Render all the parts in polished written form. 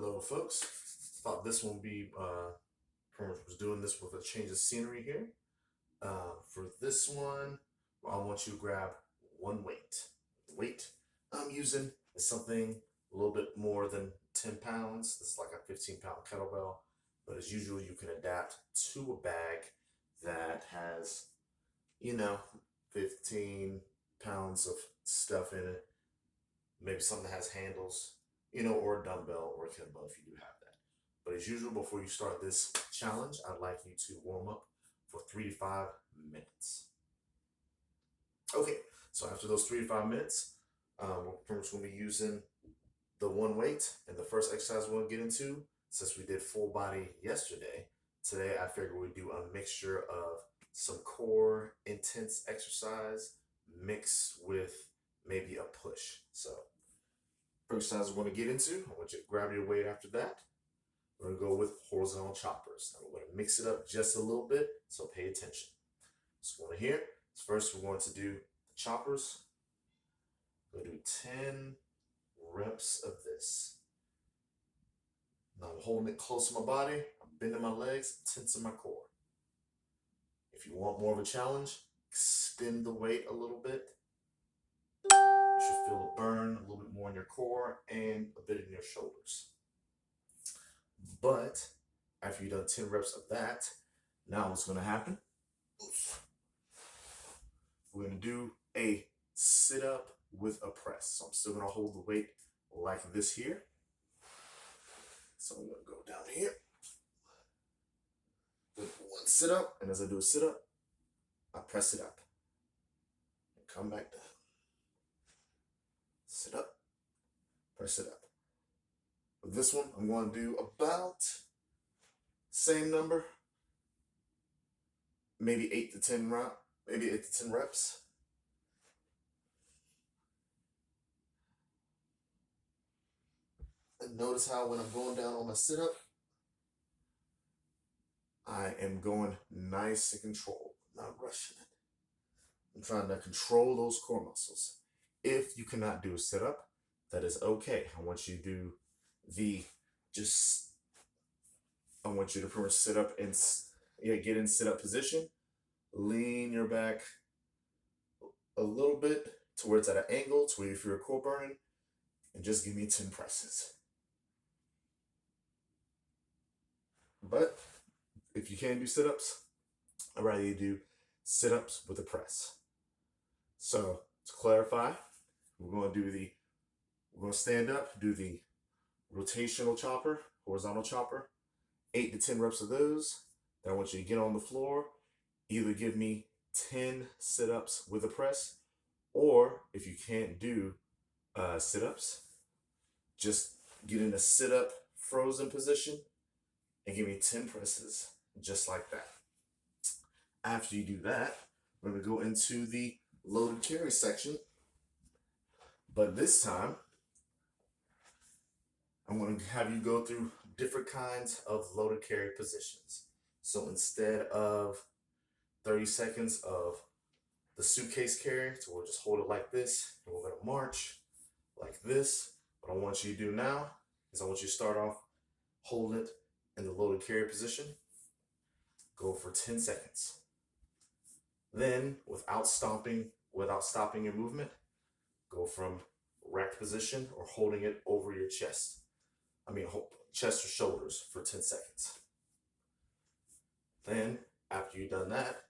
Hello, folks. Thought this one would be pretty much was doing this with a change of scenery here. For this one, I want you to grab one weight. The weight I'm using is something a little bit more than 10 pounds. This is like a 15-pound kettlebell, but as usual, you can adapt to a bag that has, you know, 15 pounds of stuff in it. Maybe something that has handles, or a dumbbell or a kettlebell if you do have that. But as usual, before you start this challenge, I'd like you to warm up for 3 to 5 minutes. Okay, so after those 3 to 5 minutes, we're pretty much going to be using the one weight. And the first exercise we're going to get into, since we did full body yesterday, today I figured we'd do a mixture of some core intense exercise mixed with maybe a push. So first exercise we're going to get into, I want you to grab your weight after that. We're going to go with horizontal choppers. Now we're going to mix it up just a little bit, so pay attention. So going here, first we're going to do the choppers. We're going to do 10 reps of this. Now I'm holding it close to my body, I'm bending my legs, tensing my core. If you want more of a challenge, extend the weight a little bit. You should feel a burn a little bit more in your core and a bit in your shoulders. But after you've done 10 reps of that, now what's going to happen? We're going to do a sit up with a press. So I'm still going to hold the weight like this here. So I'm going to go down here. Do one sit up, and as I do a sit up, I press it up and come back down. Sit up, press it up. With this one, I'm going to do about same number, maybe 8 to 10 reps. And notice how when I'm going down on my sit up, I am going nice and controlled, not rushing it. I'm trying to control those core muscles. If you cannot do a sit up, that is okay. I want you to do I want you to pretty much sit up and get in sit up position. Lean your back a little bit to where it's at an angle, to where you feel your core burning, and just give me 10 presses. But if you can't do sit-ups, I'd rather you do sit-ups with a press. So to clarify, we're going to stand up, do the rotational chopper, horizontal chopper, 8 to 10 reps of those. Then I want you to get on the floor, either give me 10 sit-ups with a press, or if you can't do sit-ups, just get in a sit-up frozen position and give me 10 presses, just like that. After you do that, we're going to go into the loaded carry section. But this time, I'm going to have you go through different kinds of loaded carry positions. So instead of 30 seconds of the suitcase carry, so we'll just hold it like this, and we're going to march like this. What I want you to do now is I want you to start off holding it in the loaded carry position. Go for 10 seconds. Then, without stopping your movement, go from rack position or holding it over your chest. Chest or shoulders for 10 seconds. Then, after you've done that,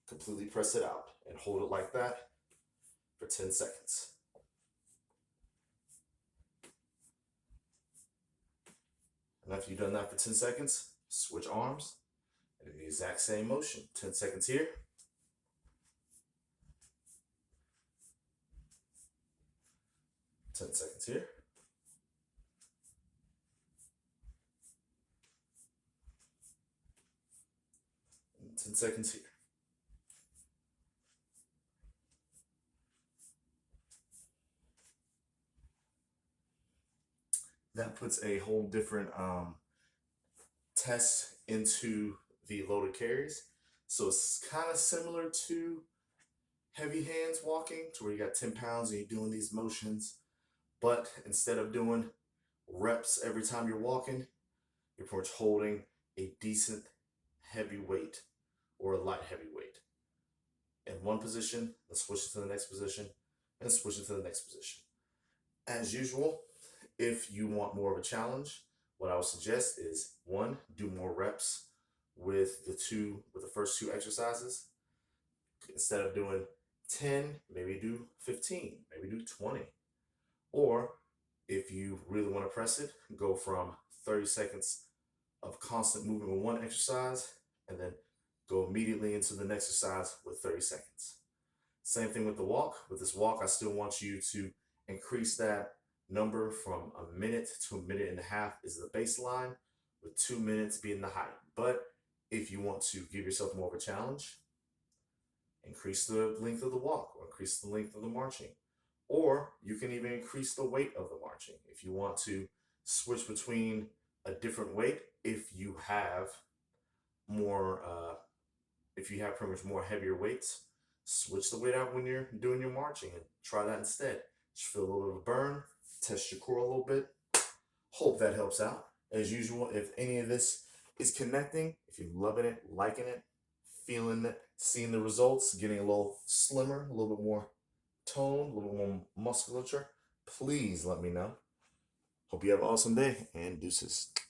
completely press it out and hold it like that for 10 seconds. And after you've done that for 10 seconds, switch arms and do the exact same motion. 10 seconds here. 10 seconds here. 10 seconds here. That puts a whole different test into the loaded carries. So it's kind of similar to heavy hands walking, to where you got 10 pounds and you're doing these motions. But instead of doing reps every time you're walking, you're pretty much holding a decent heavy weight or a light heavy weight in one position, then switch it to the next position, and switch it to the next position. As usual, if you want more of a challenge, what I would suggest is one, do more reps with the first two exercises. Instead of doing 10, maybe do 15, maybe do 20. Or if you really want to press it, go from 30 seconds of constant movement with one exercise and then go immediately into the next exercise with 30 seconds. Same thing with the walk. With this walk, I still want you to increase that number from a minute to a minute and a half is the baseline, with 2 minutes being the height. But if you want to give yourself more of a challenge, increase the length of the walk or increase the length of the marching. Or you can even increase the weight of the marching. If you want to switch between a different weight, if you have more, if you have pretty much more heavier weights, switch the weight out when you're doing your marching and try that instead. Just feel a little bit of a burn, test your core a little bit. Hope that helps out. As usual, if any of this is connecting, if you're loving it, liking it, feeling it, seeing the results, getting a little slimmer, a little bit more tone, a little bit more musculature, please let me know. Hope you have an awesome day and deuces.